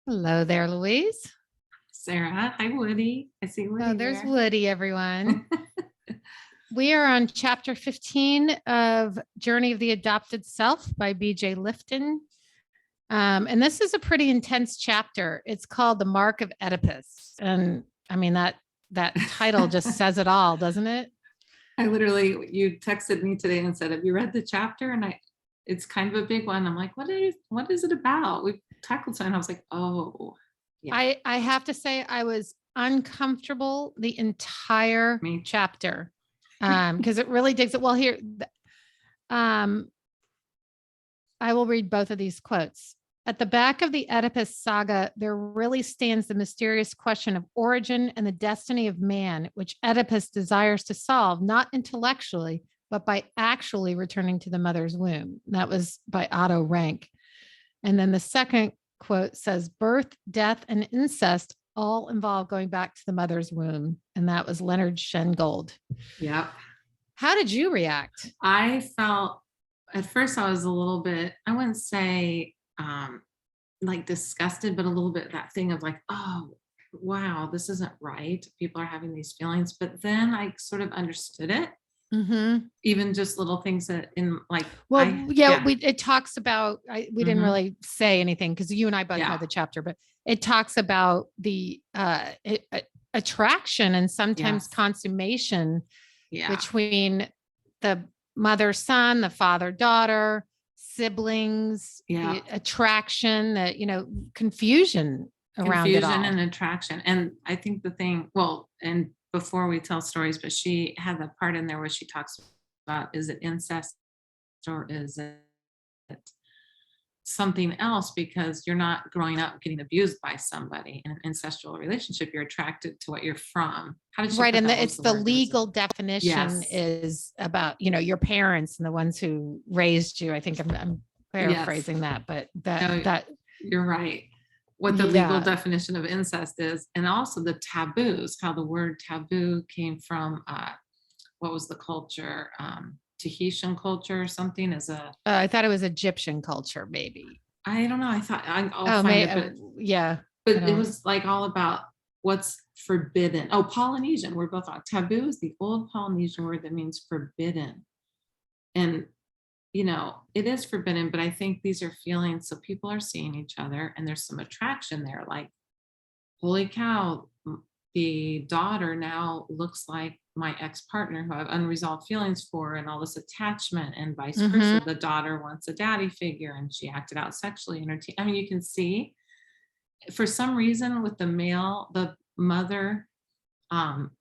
Hello there, Louise. Sarah. Hi, Woody. I see Oh, Woody there's there. Woody, everyone. We are on chapter 15 of Journey of the Adopted Self by BJ Lifton. And this is a pretty intense chapter. It's called The Mark of Oedipus. And I mean, that title just says it all, doesn't it? You texted me today and said, have you read the chapter? And it's kind of a big one. I'm like, what is it about? We've tackled something. I was like, oh, yeah. I have to say I was uncomfortable the entire chapter because it really digs it. Well, here, I will read both of these quotes. At the back of the Oedipus saga, there really stands the mysterious question of origin and the destiny of man, which Oedipus desires to solve, not intellectually, but by actually returning to the mother's womb. That was by Otto Rank. And then the second quote says, birth, death, and incest all involve going back to the mother's womb. And that was Leonard Shengold. Yeah. How did you react? I felt, at first I was a little bit, I wouldn't say like disgusted, but a little bit that thing of like, oh, wow, this isn't right. People are having these feelings. But then I sort of understood it. Mm-hmm. Even just little things that in like, it talks about, we didn't really say anything because you and I both know the chapter, but it talks about the attraction and sometimes consummation between the mother, son, the father, daughter, siblings, the attraction, confusion around it all. Confusion and attraction. And I think the thing, and before we tell stories, but she had the part in there where she talks about, is it incest or is it something else? Because you're not growing up getting abused by somebody in an incestual relationship. You're attracted to what you're from. How did you right? And it's the legal definition is about, your parents and the ones who raised you. I think I'm paraphrasing that, but that you're right. What the legal definition of incest is, and also the taboos, how the word taboo came from, what was the culture? Tahitian culture or something as a I thought it was Egyptian culture, maybe. I don't know. I thought I'll find it, but it was like all about what's forbidden. Oh, Polynesian. We're both on. Taboo is the old Polynesian word that means forbidden. And it is forbidden, but I think these are feelings. So people are seeing each other and there's some attraction there. Like, holy cow, the daughter now looks like my ex-partner who I have unresolved feelings for, and all this attachment, and vice versa. The daughter wants a daddy figure and she acted out sexually in her teen. I mean, you can see for some reason with the male, the mother,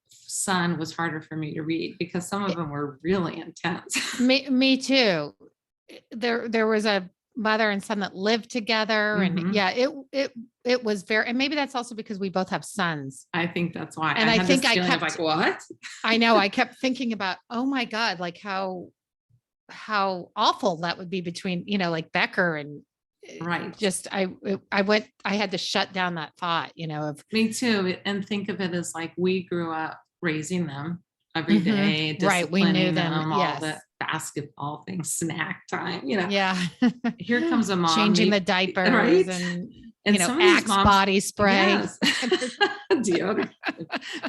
son was harder for me to read because some of them were really intense. Me too. There was a mother and son that lived together, and it was very, and maybe that's also because we both have sons. I think that's why. And I think I kept like, what? I know. I kept thinking about, oh my God, like how awful that would be between, like Becker and right. Just, I had to shut down that thought, of me too. And think of it as like, we grew up raising them every day. Right. We knew them. All the basketball things, snack time, Yeah. Here comes a mom changing the diapers, right? And Axe body spray. Yes. Deodorant,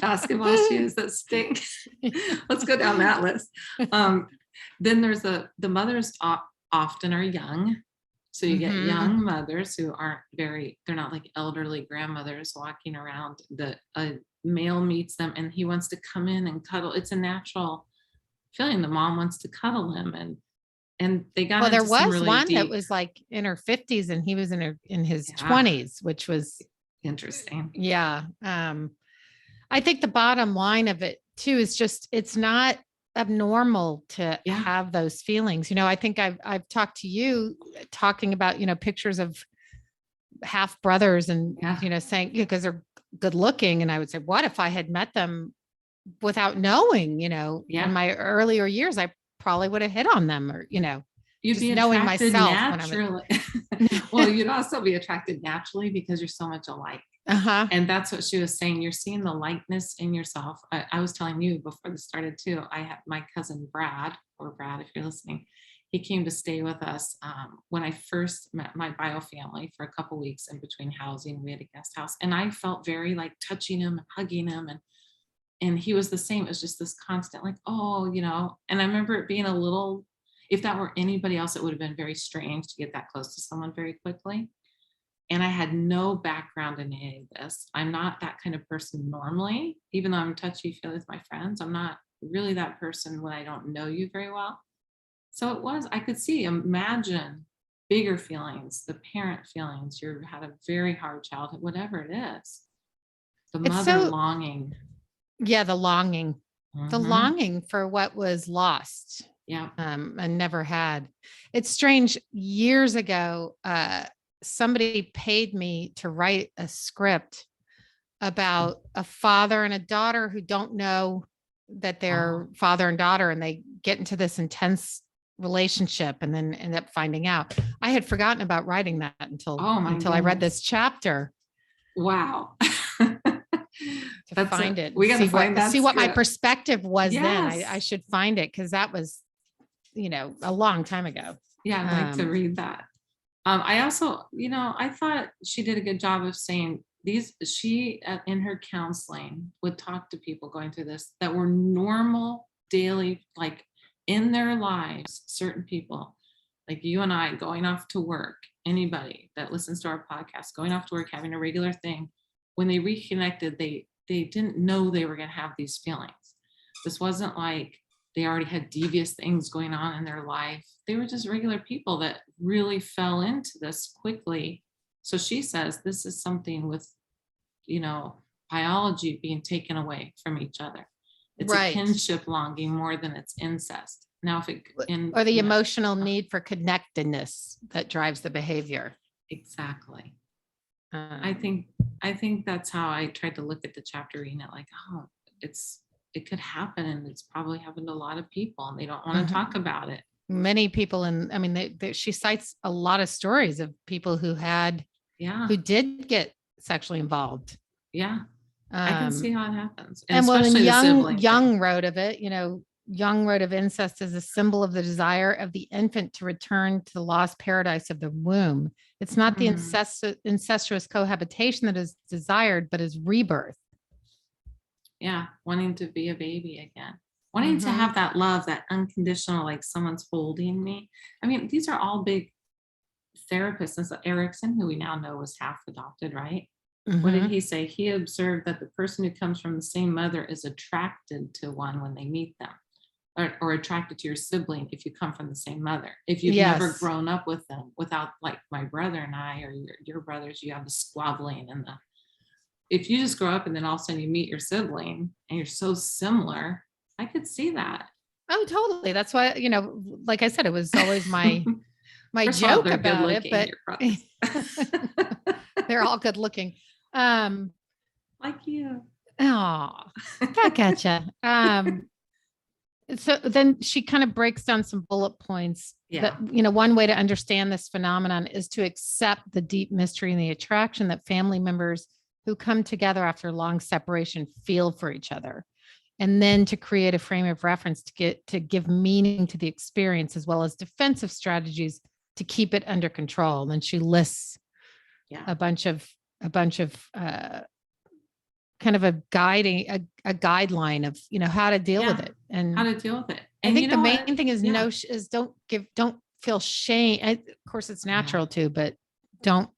basketball shoes that stink. Let's go down that list. Then there's the mothers often are young. So you get young mothers who aren't they're not like elderly grandmothers walking around. A male meets them and he wants to come in and cuddle. It's a natural feeling. The mom wants to cuddle him, and they got. Well, there was really one that was like in her 50s and he was in his 20s, which was interesting. Yeah. I think the bottom line of it too is just, it's not abnormal to have those feelings. I think I've talked to you talking about, pictures of half brothers and, saying, because they're good looking. And I would say, what if I had met them without knowing, in my earlier years, I probably would have hit on them, or, you'd be knowing myself naturally. Well, you'd also be attracted naturally because you're so much alike. And that's what she was saying. You're seeing the likeness in yourself. I was telling you before this started too. I had my cousin Brad, or Brad, if you're listening, he came to stay with us when I first met my bio family for a couple weeks in between housing. We had a guest house, and I felt very like touching him, hugging him, and he was the same. It was just this constant like, oh, and I remember it being a little, if that were anybody else, it would have been very strange to get that close to someone very quickly. And I had no background in any of this. I'm not that kind of person normally, even though I'm touchy-feely with my friends. I'm not really that person when I don't know you very well. So I could imagine bigger feelings, the parent feelings. You had a very hard childhood, whatever it is. The mother longing. Yeah, the longing. The longing for what was lost. Yeah. And never had. It's strange. Years ago, somebody paid me to write a script about a father and a daughter who don't know that they're father and daughter, and they get into this intense relationship and then end up finding out. I had forgotten about writing that until I read this chapter. Wow. To find it. We got to find that. See what my perspective was then. I should find it, because that was, a long time ago. Yeah, I'd like to read that. I also, I thought she did a good job of saying she in her counseling would talk to people going through this that were normal daily, like in their lives, certain people like you and I going off to work, anybody that listens to our podcast, going off to work, having a regular thing. When they reconnected, they didn't know they were going to have these feelings. This wasn't like they already had devious things going on in their life. They were just regular people that really fell into this quickly. So she says this is something with, biology being taken away from each other. It's a kinship longing more than it's incest. Now, or the emotional need for connectedness that drives the behavior. Exactly. I think that's how I tried to look at the chapter, reading it like, it could happen, and it's probably happened to a lot of people, and they don't want to talk about it. Many people, she cites a lot of stories of people who did get sexually involved. Yeah, I can see how it happens. And when Young wrote of it, Young wrote of incest as a symbol of the desire of the infant to return to the lost paradise of the womb. It's not the incestuous cohabitation that is desired, but is rebirth. Yeah, wanting to be a baby again, wanting to have that love, that unconditional, like someone's holding me. I mean, these are all big therapists. And so Erickson, who we now know was half adopted, right? What did he say? He observed that the person who comes from the same mother is attracted to one when they meet them, or attracted to your sibling if you come from the same mother. If you've never grown up with them, without, like my brother and I, or your brothers, you have the squabbling and if you just grow up and then all of a sudden you meet your sibling and you're so similar, I could see that. Oh, totally. That's why, like I said, it was always my joke about it, but they're all good looking. Like you. Oh, I gotcha. So then she kind of breaks down some bullet points. Yeah. That, one way to understand this phenomenon is to accept the deep mystery and the attraction that family members who come together after long separation feel for each other, and then to create a frame of reference to give meaning to the experience, as well as defensive strategies to keep it under control. And then she lists a bunch of kind of a guideline of, how to deal with it and how to deal with it. And I think the main thing is don't feel shame. Of course it's natural too, but don't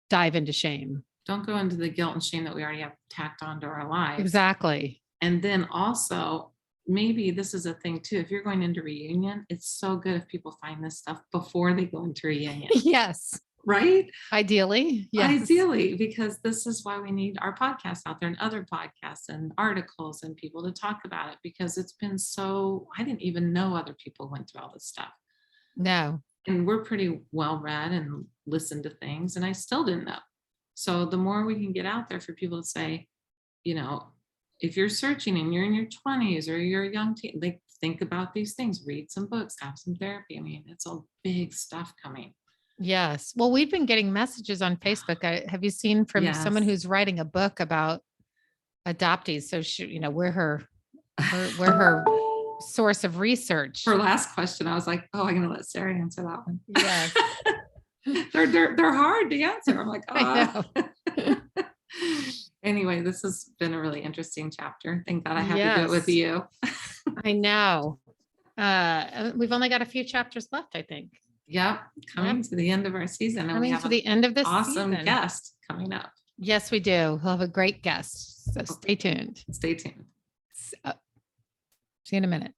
dive into shame. Don't go into the guilt and shame that we already have tacked onto our lives. Exactly. And then also, maybe this is a thing too. If you're going into reunion, it's so good if people find this stuff before they go into reunion. Yes. Right? Ideally. Yes. Ideally, because this is why we need our podcast out there and other podcasts and articles and people to talk about it, because it's been I didn't even know other people went through all this stuff. No. And we're pretty well read and listen to things, and I still didn't know. So the more we can get out there for people to say, if you're searching and you're in your 20s or you're a young teen, like, think about these things, read some books, have some therapy. I mean, it's all big stuff coming. Yes. Well, we've been getting messages on Facebook. Have you seen from someone who's writing a book about adoptees? So she, we're her source of research. Her last question, I was like, oh, I'm going to let Sarah answer that one. Yes. they're hard to answer. I'm like, I know. Anyway, this has been a really interesting chapter. Thank God I had to do it with Yes. you. I know. We've only got a few chapters left, I think. Yep. Coming to the end of our season. And we Coming have to the end of this awesome season. guest coming up. Yes, we do. We'll have a great guest. So stay tuned. Stay tuned. See you in a minute.